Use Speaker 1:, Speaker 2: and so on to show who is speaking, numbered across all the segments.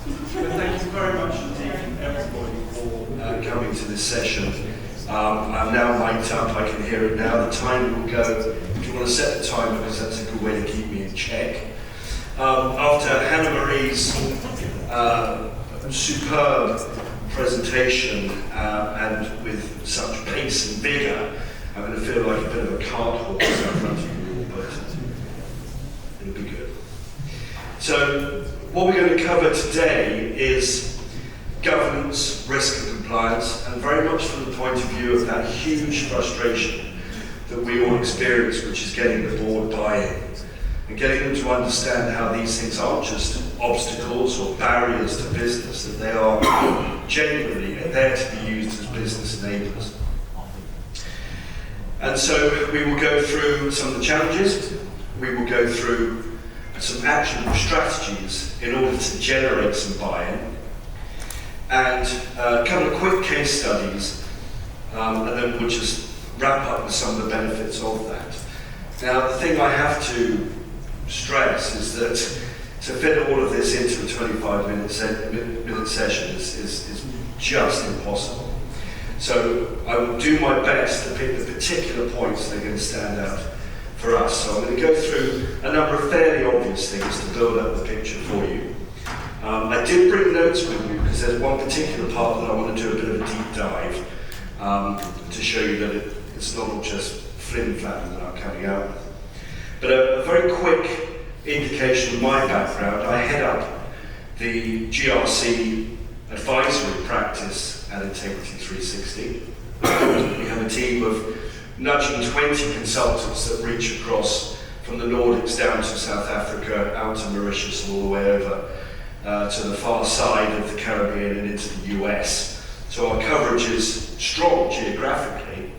Speaker 1: Thank you very much indeed, everybody, for coming to this session. I'm now mic'd up, I can hear it now. The time will go. If you want to set the timer, because that's a good way to keep me in check. After Hannah Marie's superb presentation and with such pace and vigour, I'm going to feel like a bit of a cart horse in front of you all, but it'll be good. So, what we're going to cover today is governance, risk and compliance, and very much from the point of view of that huge frustration that we all experience, which is getting the board buy-in and getting them to understand how these things aren't just obstacles or barriers to business, that they are genuinely there to be used as business enablers. And so we will go through some of the challenges, we will go through some actionable strategies in order to generate some buy-in, and a couple of quick case studies, and then we'll just wrap up with some of the benefits of that. Now, the thing I have to stress is that to fit all of this into a 25-minute session is just impossible. So I will do my best to pick the particular points that are going to stand out for us. So I'm going to go through a number of fairly obvious things to build up the picture for you. I did bring notes with me because there's one particular part that I want to do a bit of a deep dive to show you that it's not all just flim-flam that I'm coming out with. But a very quick indication of my background. I head up the GRC advisory practice at Integrity 360. We have a team of nudging 20 consultants that reach across from the Nordics down to South Africa, out to Mauritius, and all the way over to the far side of the Caribbean and into the US. So our coverage is strong geographically,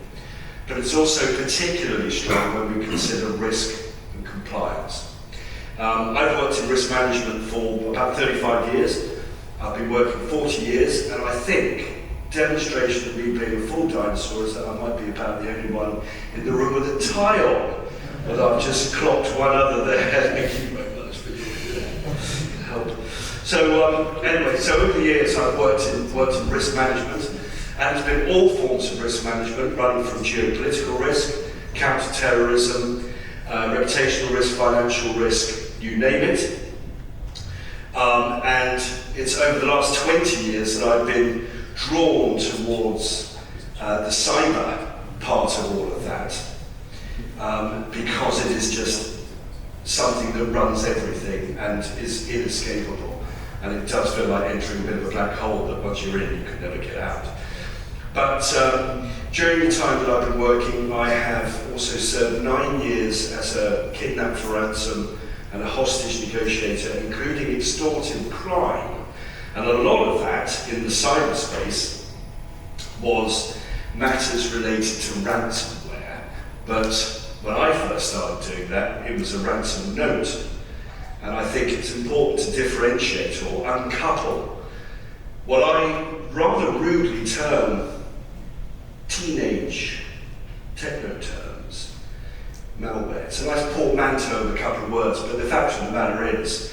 Speaker 1: but it's also particularly strong when we consider risk and compliance. I've worked in risk management for about 35 years. I've been working 40 years, and I think demonstration of me being a full dinosaur is that I might be about the only one in the room with a tie on, but I've just clocked one other there. Thank you very much for your help. So anyway, so over the years I've worked in risk management, and it's been all forms of risk management, running from geopolitical risk, counter-terrorism, reputational risk, financial risk, you name it. And it's over the last 20 years that I've been drawn towards the cyber part of all of that, because it is just something that runs everything and is inescapable. And it does feel like entering a bit of a black hole that once you're in, you can never get out. But during the time that I've been working, I have also served 9 years as a kidnap for ransom and a hostage negotiator, including extortive crime. And a lot of that in the cyberspace was matters related to ransomware. But when I first started doing that, it was a ransom note. And I think it's important to differentiate or uncouple what I rather rudely term teenage techno terms, malware. It's a nice portmanteau of a couple of words, but the fact of the matter is,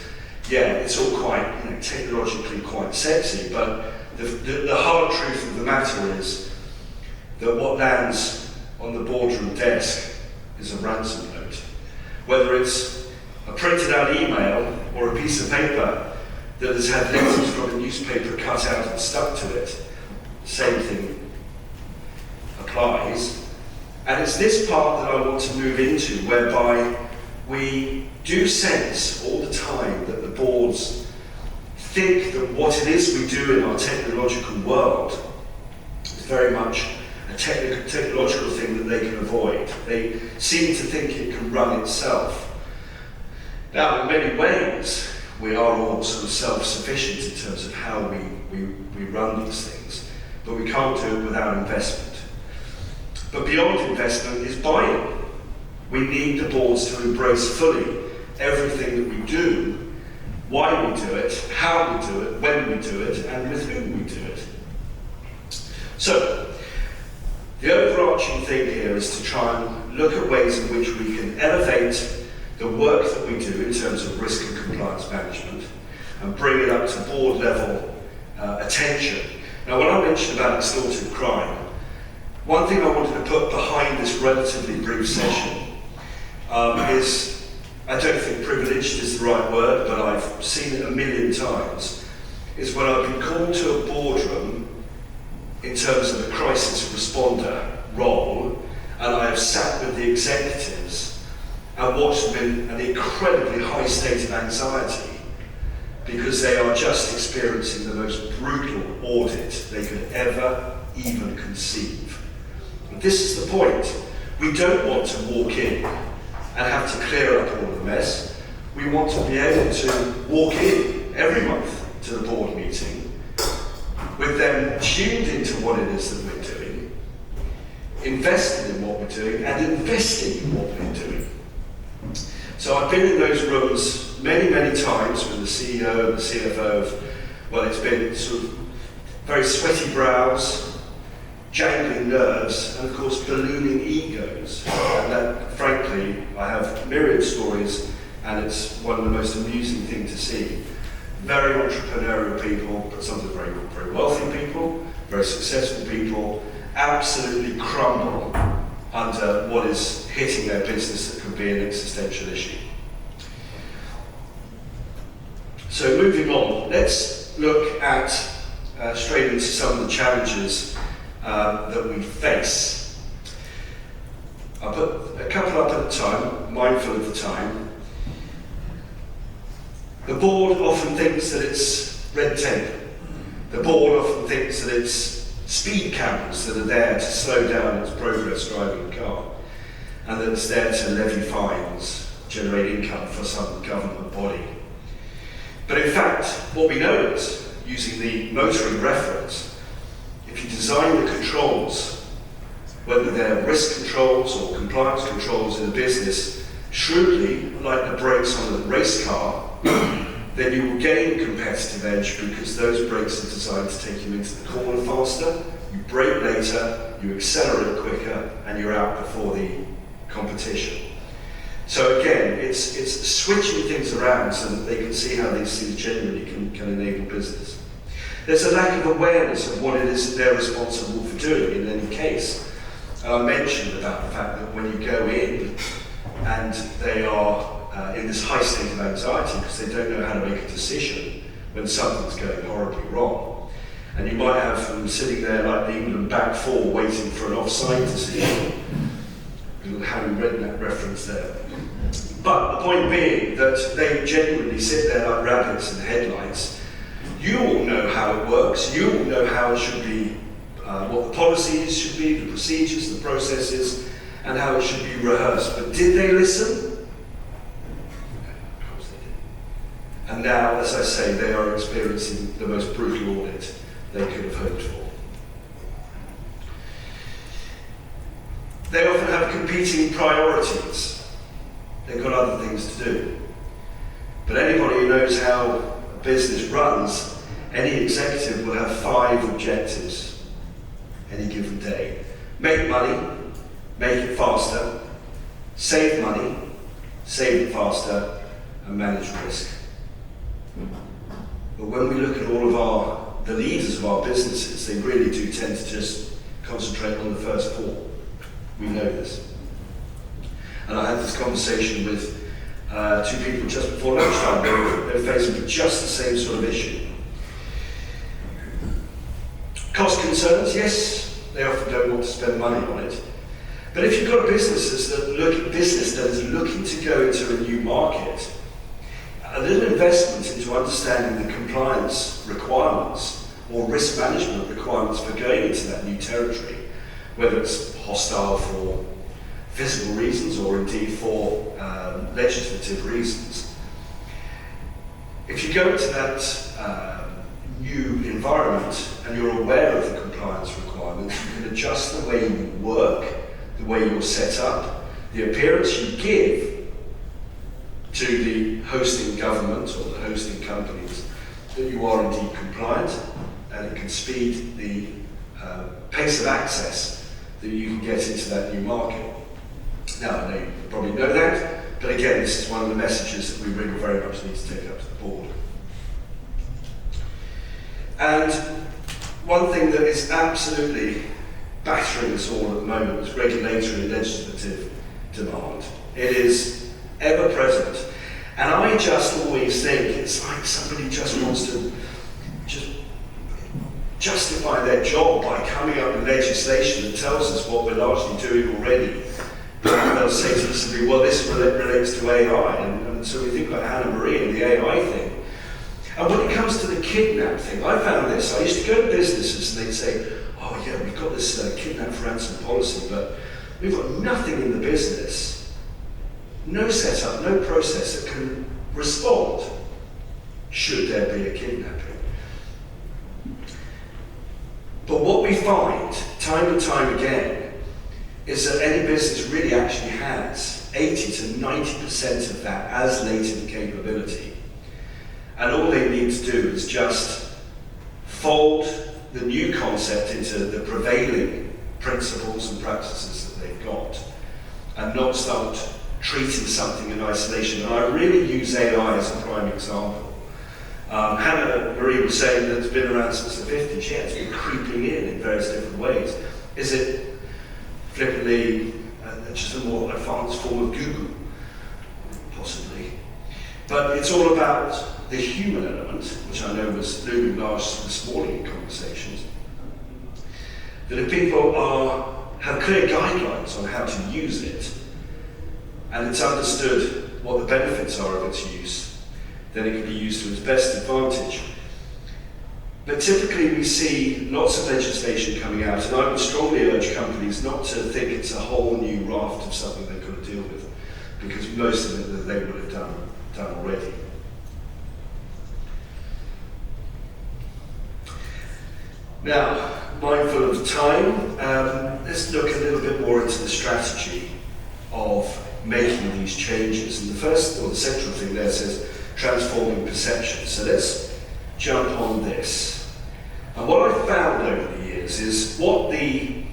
Speaker 1: yeah, it's all quite, technologically quite sexy, but the hard truth of the matter is that what lands on the boardroom desk is a ransom note. Whether it's a printed out email or a piece of paper that has had letters from a newspaper cut out and stuck to it, same thing applies. And it's this part that I want to move into, whereby we do sense all the time that the boards think that what it is we do in our technological world is very much a technological thing that they can avoid. They seem to think it can run itself. Now, in many ways, we are all sort of self-sufficient in terms of how we run these things, but we can't do it without investment. But beyond investment is buy-in. We need the boards to embrace fully everything that we do, why we do it, how we do it, when we do it, and with whom we do it. So, the overarching thing here is to try and look at ways in which we can elevate the work that we do in terms of risk and compliance management, and bring it up to board level attention. Now, when I mentioned about extortive crime, one thing I wanted to put behind this relatively brief session is, I don't think privileged is the right word, but I've seen it a million times, is when I've been called to a boardroom in terms of a crisis responder role, and I have sat with the executives and watched them in an incredibly high state of anxiety because they are just experiencing the most brutal audit they could ever even conceive. And this is the point. We don't want to walk in and have to clear up all the mess. We want to be able to walk in every month to the board meeting with them tuned into what it is that we're doing, invested in what we're doing, and investing in what we're doing. So I've been in those rooms many, many times with the CEO and the CFO of, well, it's been sort of very sweaty brows, jangling nerves, and of course ballooning egos. And that, frankly, I have myriad stories, and it's one of the most amusing things to see. Very entrepreneurial people, but sometimes very, very wealthy people, very successful people, absolutely crumble under what is hitting their business that could be an existential issue. So moving on, let's look at straight into some of the challenges that we face. I'll put a couple up at a time, mindful of the time. The board often thinks that it's red tape. The board often thinks that it's speed cameras that are there to slow down its progress driving a car, and that it's there to levy fines, generate income for some government body. But in fact, what we know is, using the motoring reference, if you design the controls, whether they're risk controls or compliance controls in a business, shrewdly, like the brakes on a race car, then you will gain competitive edge because those brakes are designed to take you into the corner faster, you brake later, you accelerate quicker, and you're out before the competition. So again, it's switching things around so that they can see how these things genuinely can enable business. There's a lack of awareness of what it is that they're responsible for doing in any case. And I mentioned about the fact that when you go in and they are in this high state of anxiety because they don't know how to make a decision when something's going horribly wrong. And you might have them sitting there like the England back four waiting for an offside decision. Having read that reference there. But the point being that they genuinely sit there like rabbits in the headlights. You all know how it works, you all know how it should be, what the policies should be, the procedures, the processes, and how it should be rehearsed. But did they listen? Of course they did. And now, as I say, they are experiencing the most brutal audit they could have hoped for. They often have competing priorities. They've got other things to do. But anybody who knows how a business runs, any executive will have 5 objectives any given day. Make money, make it faster, save money, save it faster, and manage risk. But when we look at all of the leaders of our businesses, they really do tend to just concentrate on the first 4. We know this. And I had this conversation with 2 people just before lunchtime. They're facing with just the same sort of issue. Cost concerns, yes, they often don't want to spend money on it. But if you've got a business that is looking to go into a new market, a little investment into understanding the compliance requirements or risk management requirements for going into that new territory, whether it's hostile for physical reasons or indeed for legislative reasons. If you go into that new environment and you're aware of the compliance requirements, you can adjust the way you work, the way you're set up, the appearance you give to the hosting government or the hosting companies that you are indeed compliant, and it can speed the pace of access that you can get into that new market. Now, I know you probably know that, but again, this is one of the messages that we really very much need to take up to the board. And one thing that is absolutely battering us all at the moment is regulatory and legislative demand. It is ever present. And I just always think it's like somebody just wants to just justify their job by coming up with legislation that tells us what we're largely doing already. And they'll say specifically, well, this relates to AI. And so we think about Hannah Marie and the AI thing. And when it comes to the kidnap thing, I found this. I used to go to businesses and they'd say, oh yeah, we've got this kidnap for ransom policy, but we've got nothing in the business, no setup, no process that can respond should there be a kidnapping. But what we find time and time again is that any business really actually has 80 to 90% of that as latent capability. And all they need to do is just fold the new concept into the prevailing principles and practices that they've got and not start treating something in isolation. And I really use AI as a prime example. Hannah Marie was saying that it's been around since the 50s. Yeah, it's been creeping in various different ways. Is it flippantly just a more advanced form of Google? Possibly. But it's all about the human element, which I know was looming large this morning in conversations. That if people have clear guidelines on how to use it, and it's understood what the benefits are of its use, then it can be used to its best advantage. But typically we see lots of legislation coming out, and I would strongly urge companies not to think it's a whole new raft of something they've got to deal with, because most of it that they would have done already. Now, mindful of time, let's look a little bit more into the strategy of making these changes. And the first, or the central thing there says, transforming perception. So let's jump on this. And what I've found over the years is what the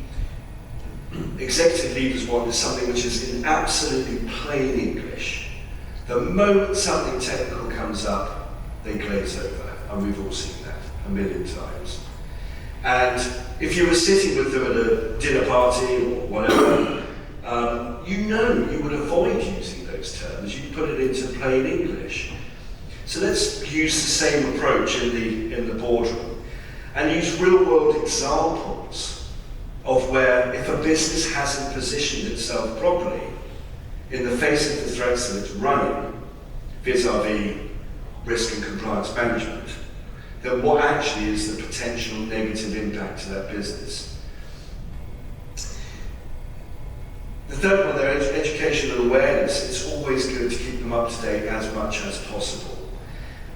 Speaker 1: executive leaders want is something which is in absolutely plain English. The moment something technical comes up, they glaze over. And we've all seen that a million times. And if you were sitting with them at a dinner party or whatever, you would avoid using those terms. You'd put it into plain English. So let's use the same approach in the boardroom and use real-world examples of where if a business hasn't positioned itself properly in the face of the threats that it's running, vis-a-vis risk and compliance management, then what actually is the potential negative impact to that business. The third one there, education and awareness. It's always good to keep them up to date as much as possible.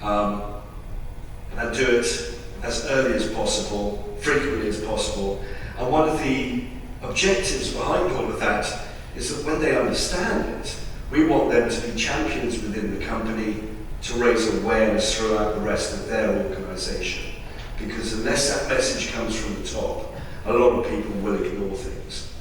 Speaker 1: And do it as early as possible, frequently as possible. And one of the objectives behind all of that is that when they understand it, we want them to be champions within the company to raise awareness throughout the rest of their organisation. Because unless that message comes from the top, a lot of people will ignore things.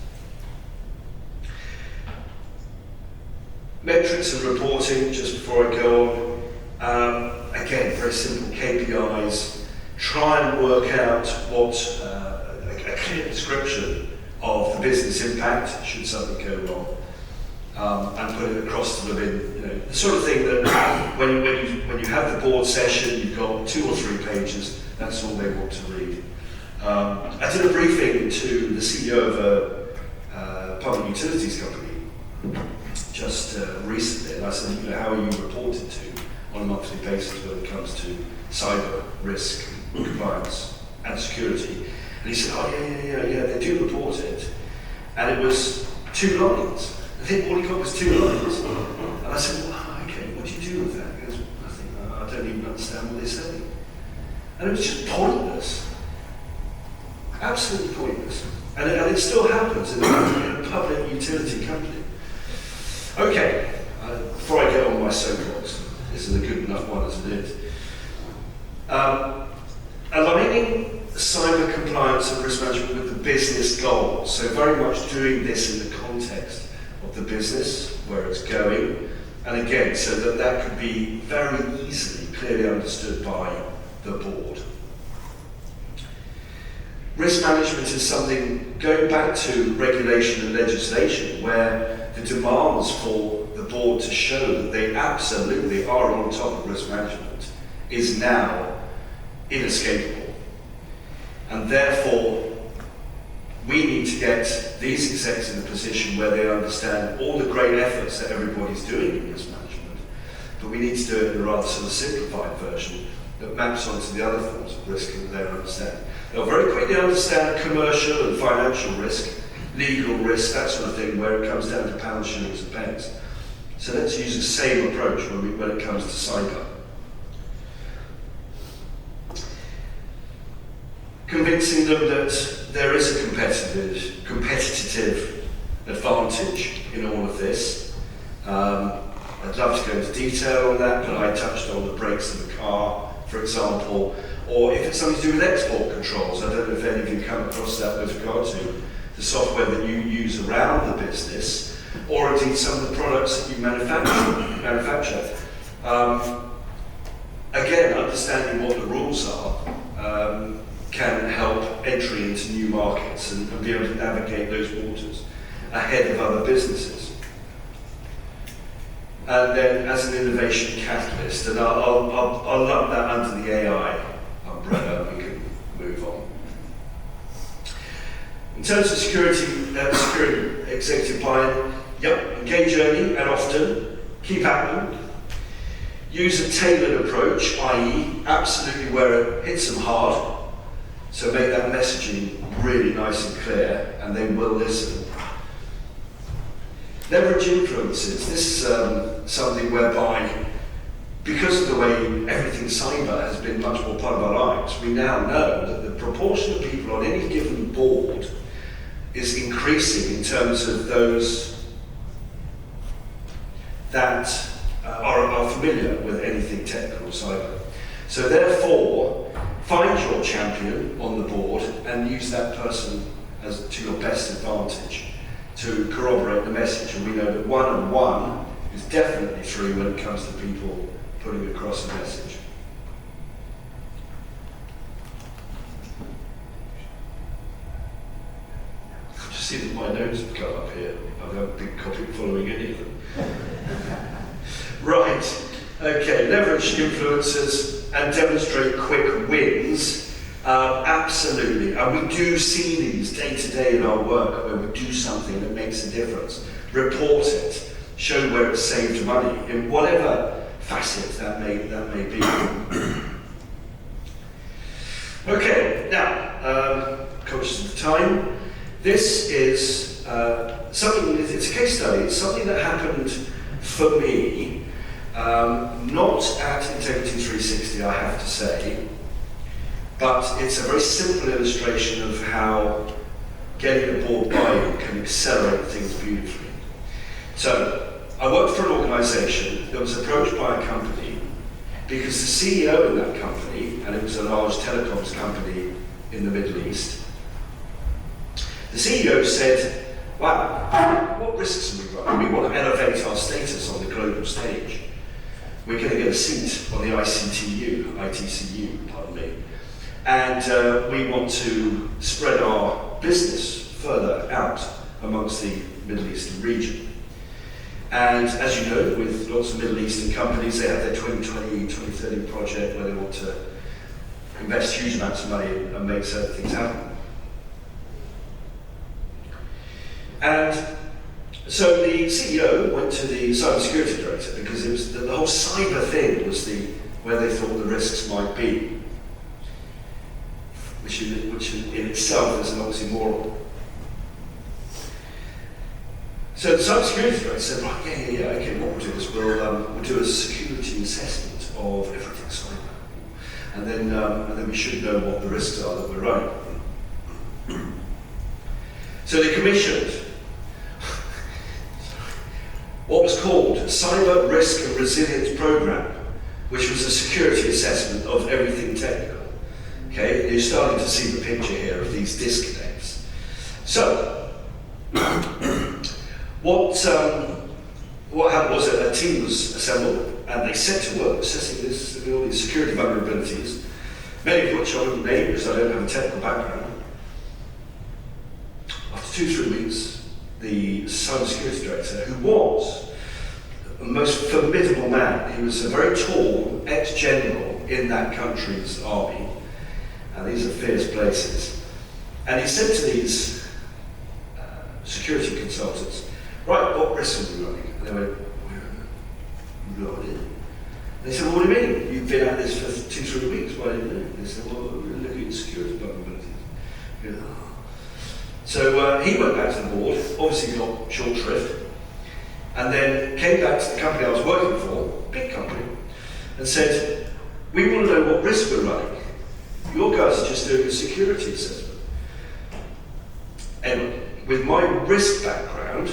Speaker 1: Metrics and reporting, just before I go on. Again, very simple KPIs. Try and work out what a clear description of the business impact should something go wrong, and put it across to them in the sort of thing that when you have the board session, you've got 2 or 3 pages. That's all they want to read. I did a briefing to the CEO of a public utilities company just recently, and I said, how are you reported to on a monthly basis when it comes to cyber risk, compliance and security? And he said, oh yeah, they do report it. And it was 2 lines. I think all he got was 2 lines. And I said, well, okay, what do you do with that? He goes, nothing, I don't even understand what they say. And it was just pointless. Absolutely pointless. And it still happens in a public utility company. Okay, before I get on my soapbox, this is a good enough one as it is. Aligning cyber compliance and risk management with the business goals. So very much doing this in the context of the business, where it's going. And again, so that could be very easily, clearly understood by the board. Risk management is something going back to regulation and legislation where the demands for the board to show that they absolutely are on top of risk management is now inescapable. And therefore, we need to get these execs in a position where they understand all the great efforts that everybody's doing in risk management, but we need to do it in a rather sort of simplified version that maps onto the other forms of risk that they understand. They'll very quickly understand commercial and financial risk, legal risk, that sort of thing, where it comes down to pounds, shillings and pence. So let's use the same approach when it comes to cyber. Convincing them that there is a competitive advantage in all of this. I'd love to go into detail on that, but I touched on the brakes of the car, for example, or if it's something to do with export controls. I don't know if any of you come across that with regard to the software that you use around the business, or indeed some of the products that you manufacture. Again, understanding what the rules are can help entry into new markets and be able to navigate those waters ahead of other businesses. And then as an innovation catalyst, and I'll lump that under the AI umbrella, we can move on. In terms of security executive buy-in, engage early and often, keep at them. Use a tailored approach, i.e. absolutely where it hits them hard, so make that messaging really nice and clear, and they will listen. Leverage influences. This is something whereby, because of the way everything cyber has been much more part of our lives, we now know that the proportion of people on any given board is increasing in terms of those that are familiar with anything technical cyber. So therefore, find your champion on the board and use that person as to your best advantage to corroborate the message. And we know that 1 and 1 is definitely 3 when it comes to people putting across a message. I just see that my notes have come up here. I've got a big copy following any of them. Right, okay, leverage influencers and demonstrate quick wins. Absolutely, and we do see these day to day in our work where we do something that makes a difference. Report it, show where it saved money in whatever facet that may be. Okay, now, conscious of the time, this is something, it's a case study, it's something that happened for me, not at Integrity 360, I have to say, but it's a very simple illustration of how getting a board buy-in can accelerate things beautifully. So, I worked for an organisation that was approached by a company because the CEO in that company, and it was a large telecoms company in the Middle East, the CEO said, wow, what risks are we running? We want to elevate our status on the global stage. We're going to get a seat on the ITCU, pardon me. And we want to spread our business further out amongst the Middle Eastern region. And as you know, with lots of Middle Eastern companies, they have their 2020, 2030 project where they want to invest huge amounts of money and make certain things happen. And so the CEO went to the cybersecurity director because it was the whole cyber thing was where they thought the risks might be, which in itself is an oxymoron. So the cybersecurity director said, right, yeah, okay, what we'll do is we'll do a security assessment of everything cyber, and then we should know what the risks are that we're running. So they commissioned what was called Cyber Risk and Resilience Program, which was a security assessment of everything technical. Okay, you're starting to see the picture here of these disconnects. So, what happened was that a team was assembled and they set to work assessing all these security vulnerabilities, many of which I wouldn't name because I don't have a technical background. 2-3 weeks, the cybersecurity director, who was a most formidable man, he was a very tall ex-general in that country's army, and these are fierce places, and he said to these security consultants, right, what risks are we running? And they went, we're running. And they said, well, what do you mean? You've been at this for 2-3 weeks, why didn't you? They said, well, we're looking at security vulnerabilities. You know. So he went back to the board, obviously got short shrift, and then came back to the company I was working for, big company, and said, we want to know what risk we're running. Your guys are just doing a security assessment. And with my risk background,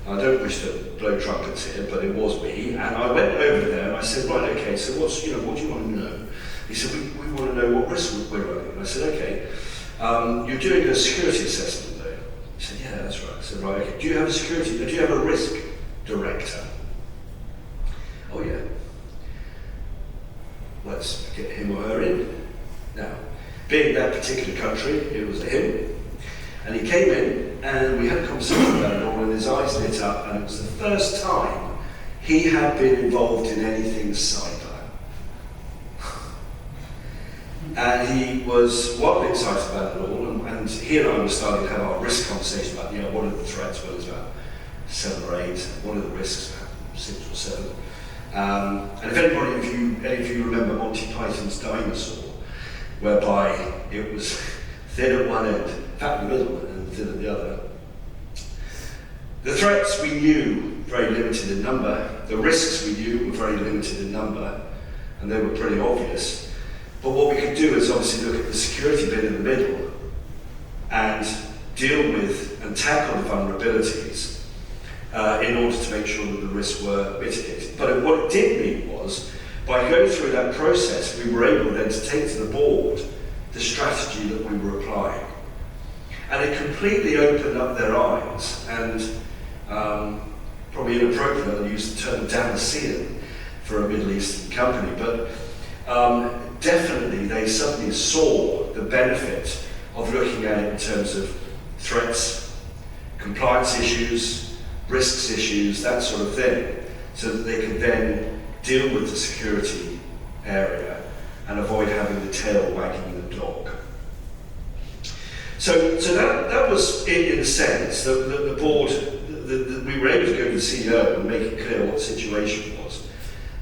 Speaker 1: I don't wish to blow trumpets here, but it was me, and I went over there and I said, right, okay, so what do you want to know? He said, we want to know what risk we're running. And I said, okay, you're doing a security assessment though. He said, yeah, that's right. I said, right, okay, do you have a risk director? Oh yeah. Let's get him or her in. Now, being that particular country, it was a him. And he came in, and we had a conversation about it all, and his eyes lit up, and it was the first time he had been involved in anything cyber. And he was wildly excited about it all, and he and I were starting to have our risk conversation about, what are the threats? Well, there's about 7 or 8. What are the risks? About 6 or 7. And if any of you remember Monty Python's Dinosaur, whereby it was thin at one end, fat in the middle, and thin at the other. The threats we knew very limited in number. The risks we knew were very limited in number, and they were pretty obvious. But what we could do is obviously look at the security bit in the middle and deal with and tackle the vulnerabilities in order to make sure that the risks were mitigated. But what it did mean was, by going through that process, we were able then to take to the board the strategy that we were applying. And it completely opened up their eyes, and probably inappropriate, I used the term Damascene for a Middle Eastern company, but definitely they suddenly saw the benefit of looking at it in terms of threats, compliance issues, risks issues, that sort of thing, so that they could then deal with the security area and avoid having the tail wagging the dog. So that was it in a sense, the board, we were able to go to the CEO and make it clear what the situation was.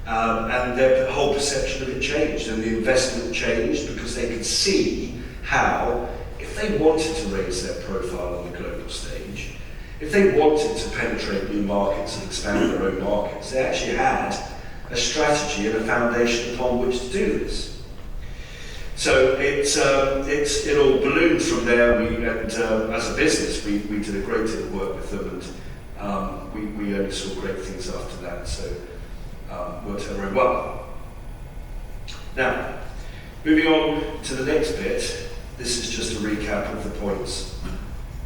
Speaker 1: And their whole perception of it changed, and the investment changed because they could see how, if they wanted to raise their profile on the global stage, if they wanted to penetrate new markets and expand their own markets, they actually had a strategy and a foundation upon which to do this. So it all ballooned from there. As a business, we did a great deal of work with them, and we only saw great things after that. So worked out very well. Now, moving on to the next bit. This is just a recap of the points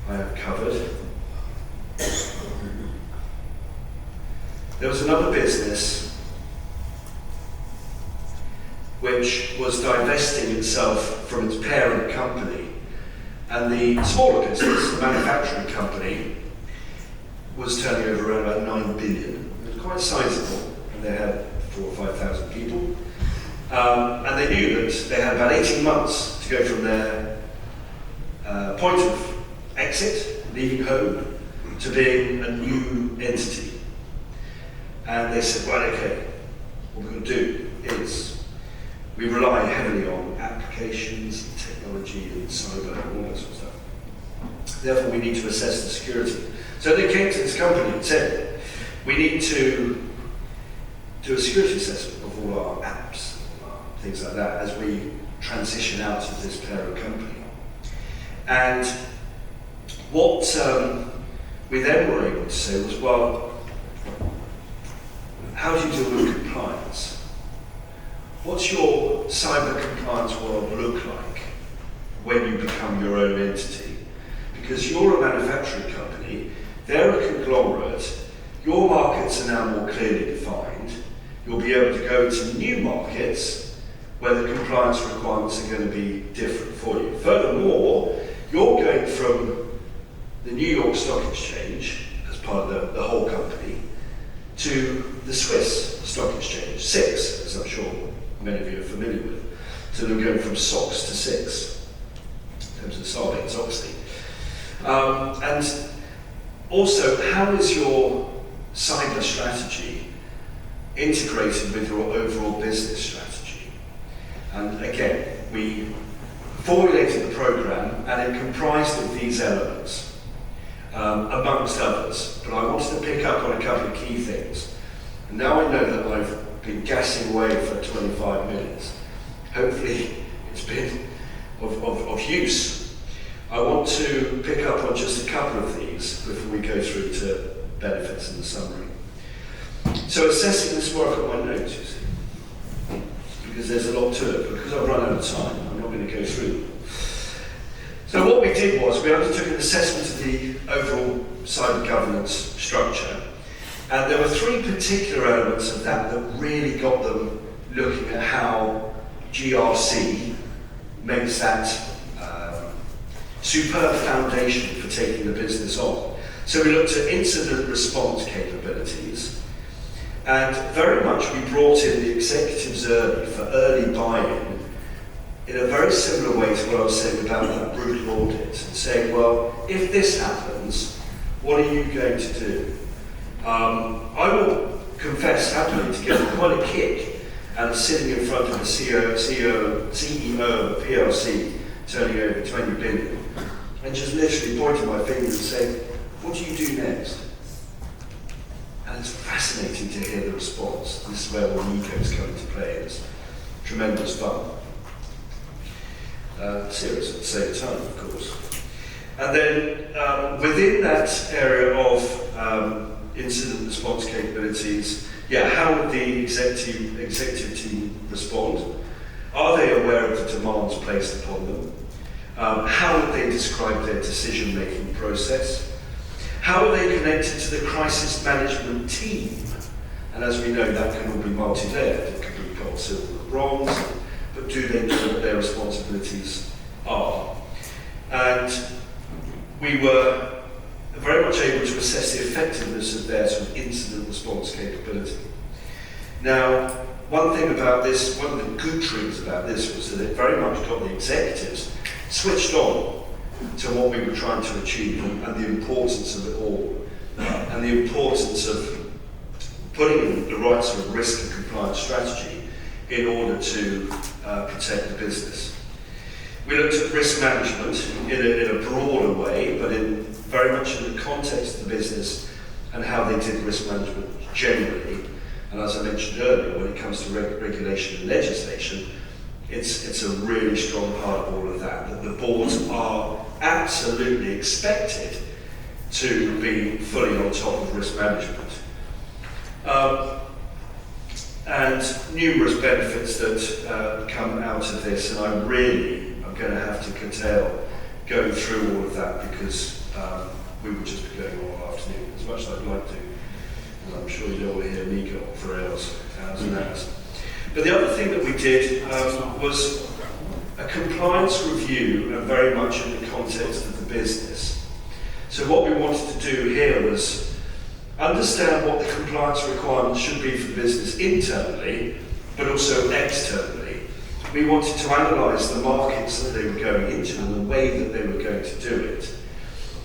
Speaker 1: I have covered. There was another business which was divesting itself from its parent company, and the smaller business, the manufacturing company, was turning over around about 9 billion. It was quite sizable, and they had 4,000 or 5,000 people, and they knew that they had about 18 months to go from their point of exit, leaving home, to being a new entity. And they said, right, okay, what we're going to do is we rely heavily on applications, and technology, and cyber, and all that sort of stuff. Therefore, we need to assess the security. So they came to this company and said, we need to do a security assessment of all our apps, things like that, as we transition out of this parent company. And what we then were able to say was, well, how do you deal with compliance? What's your cyber compliance world look like when you become your own entity? Because you're a manufacturing company, they're a conglomerate, your markets are now more clearly defined, you'll be able to go to new markets where the compliance requirements are going to be different for you. Furthermore, you're going from the New York Stock Exchange, as part of the whole company, to the Swiss Stock Exchange, SIX, as I'm sure many of you are familiar with. So they're going from SOX to SIX, in terms of Sarbanes-Oxley. And also, how is your cyber strategy integrated with your overall business strategy? And again, we formulated the program, and it comprised of these elements, amongst others. But I wanted to pick up on a couple of key things. And now I know that I've been gassing away for 25 minutes. Hopefully it's been of use. I want to pick up on just a couple of these before we go through to benefits and the summary. So assessing this work on my notes, you see, because there's a lot to it, because I've run out of time, I'm not going to go through them. So what we did was we undertook an assessment of the overall cyber governance structure, and there were three particular elements of that that really got them looking at how GRC makes that superb foundation for taking the business on. So we looked at incident response capabilities, and very much we brought in the executives early for early buy-in in a very similar way to what I was saying about that brutal audit, and saying, well, if this happens, what are you going to do? I will confess happily to give quite a kick and sitting in front of the CEO of a PLC turning over 20 billion and just literally pointing my finger and saying, what do you do next? And it's fascinating to hear the response. This is where all egos come into play. It's tremendous fun. Serious at the same time, of course. And then within that area of incident response capabilities, how would the executive team respond? Are they aware of the demands placed upon them? How would they describe their decision-making process? How are they connected to the crisis management team? And as we know, that can all be multi-layered. It could be gold, silver, or bronze, but do they know what their responsibilities are? And we were very much able to assess the effectiveness of their sort of incident response capability. Now, one thing about this, one of the good things about this was that it very much got the executives switched on to what we were trying to achieve and the importance of it all, and the importance of putting in the right sort of risk and compliance strategy in order to protect the business. We looked at risk management in a broader way, but in very much in the context of the business and how they did risk management generally. And as I mentioned earlier, when it comes to regulation and legislation, it's a really strong part of all of that the boards are absolutely expected to be fully on top of risk management. And numerous benefits that come out of this, and I'm going to have to curtail going through all of that because we would just be going all afternoon, as much as I'd like to. And I'm sure you don't want to hear me go on for hours and hours. But the other thing that we did was a compliance review, and very much in the context of the business. So what we wanted to do here was understand what the compliance requirements should be for the business internally, but also externally. We wanted to analyse the markets that they were going into and the way that they were going to do it.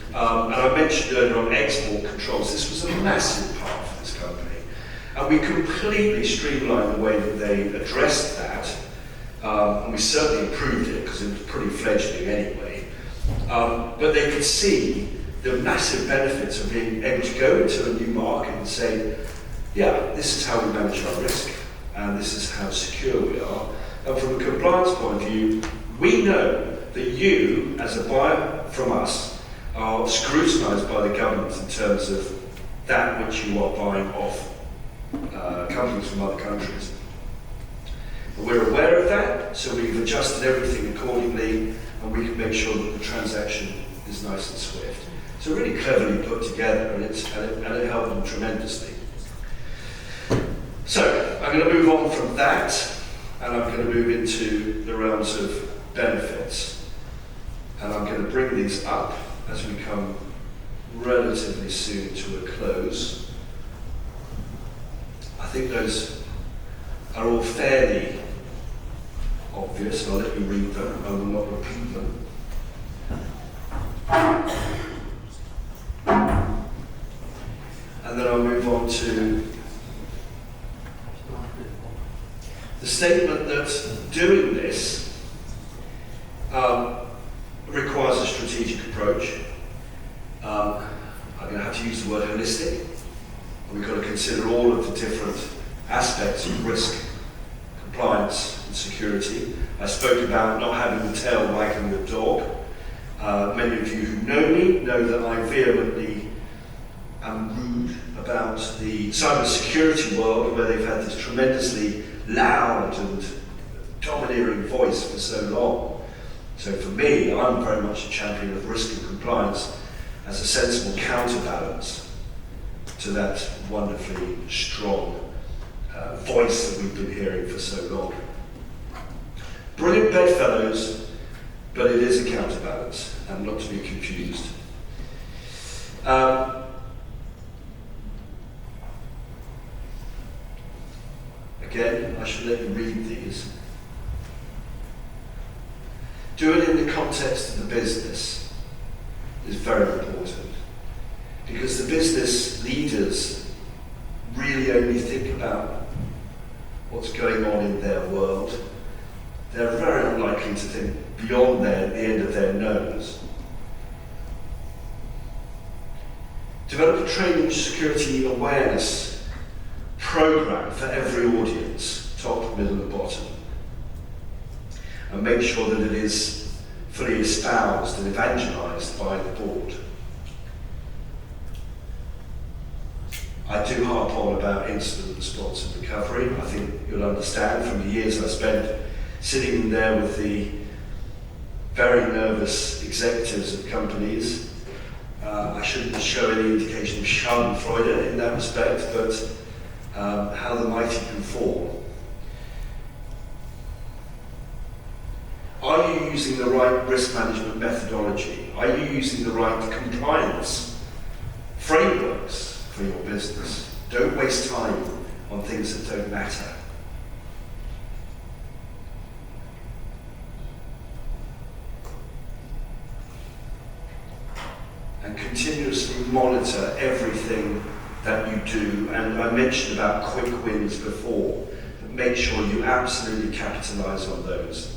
Speaker 1: And I mentioned earlier on export controls. This was a massive part for this company. And we completely streamlined the way that they addressed that. And we certainly improved it because it was pretty fledgling anyway. But they could see the massive benefits of being able to go into a new market and say, this is how we manage our risk, and this is how secure we are. And from a compliance point of view, we know that you, as a buyer from us, are scrutinised by the government in terms of that which you are buying off companies from other countries. But we're aware of that, so we've adjusted everything accordingly, and we can make sure that the transaction is nice and swift. So really cleverly put together, and it helped them tremendously. So I'm going to move on from that, and I'm going to move into the realms of benefits. And I'm going to bring these up as we come relatively soon to a close. I think those are all fairly obvious. I'll let you read them. I will not repeat them. And then I'll move on to the statement that doing this requires a strategic approach. I'm going to have to use the word holistic. And we've got to consider all of the different aspects of risk, compliance and security. I spoke about not having the tail wagging the dog. Many of you who know me know that I vehemently am rude about the cybersecurity world, where they've had this tremendously loud and domineering voice for so long. So for me, I'm very much a champion of risk and compliance as a sensible counterbalance to that wonderfully strong voice that we've been hearing for so long. Brilliant bedfellows, but it is a counterbalance, and not to be confused. Again, I should let you read these. Do it in the context of the business is very important, because the business leaders really only think about what's going on in their world. They're very unlikely to think beyond the end of their nose. Develop a training security awareness program for every audience, top, middle and bottom. And make sure that it is fully espoused and evangelized by the board. I do harp on about incident response and recovery. I think you'll understand from the years I spent sitting there with the very nervous executives of companies. I shouldn't show any indication of schadenfreude in that respect, but how the mighty can fall. Are you using the right risk management methodology? Are you using the right compliance frameworks for your business? Don't waste time on things that don't matter. And continuously monitor everything that you do. And I mentioned about quick wins before, but make sure you absolutely capitalize on those.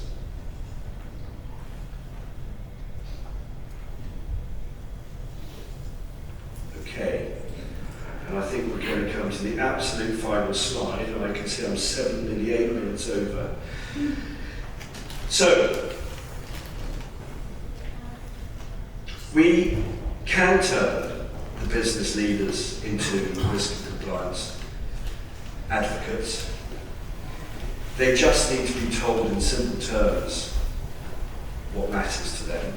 Speaker 1: Okay, and I think we're going to come to the absolute final slide, and I can see I'm 7, 8 minutes over. So, we can turn the business leaders into risk and compliance advocates. They just need to be told in simple terms what matters to them,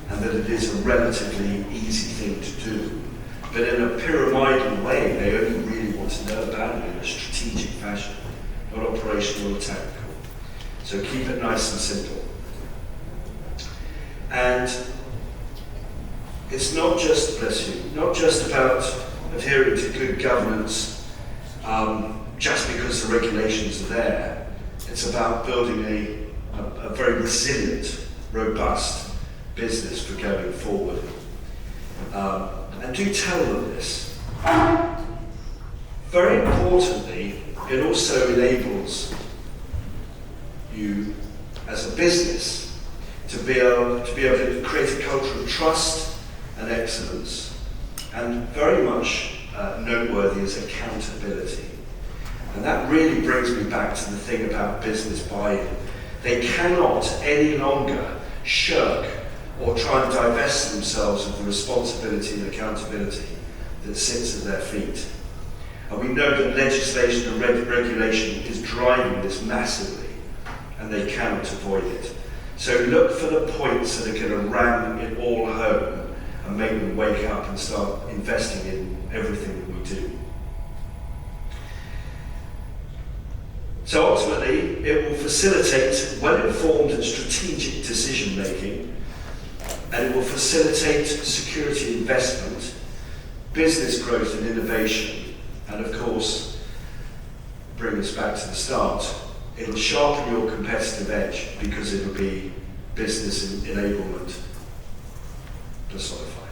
Speaker 1: and that it is a relatively easy thing to do. But in a pyramidal way, they only really want to know about it in a strategic fashion, not operational or tactical. So keep it nice and simple. And it's not just, bless you, not just about adhering to good governance just because the regulations are there. It's about building a very resilient, robust business for going forward. And do tell them this. Very importantly, it also enables you as a business to be able to create a culture of trust and excellence, and very much noteworthy is accountability. And that really brings me back to the thing about business buy-in. They cannot any longer shirk or try and divest themselves of the responsibility and accountability that sits at their feet. And we know that legislation and regulation is driving this massively, and they cannot avoid it. So look for the points that are going to ram it all home and make them wake up and start investing in everything that we do. So ultimately, it will facilitate well-informed and strategic decision-making, and it will facilitate security investment, business growth and innovation, and of course, bring us back to the start. It'll sharpen your competitive edge because it'll be business enablement personified.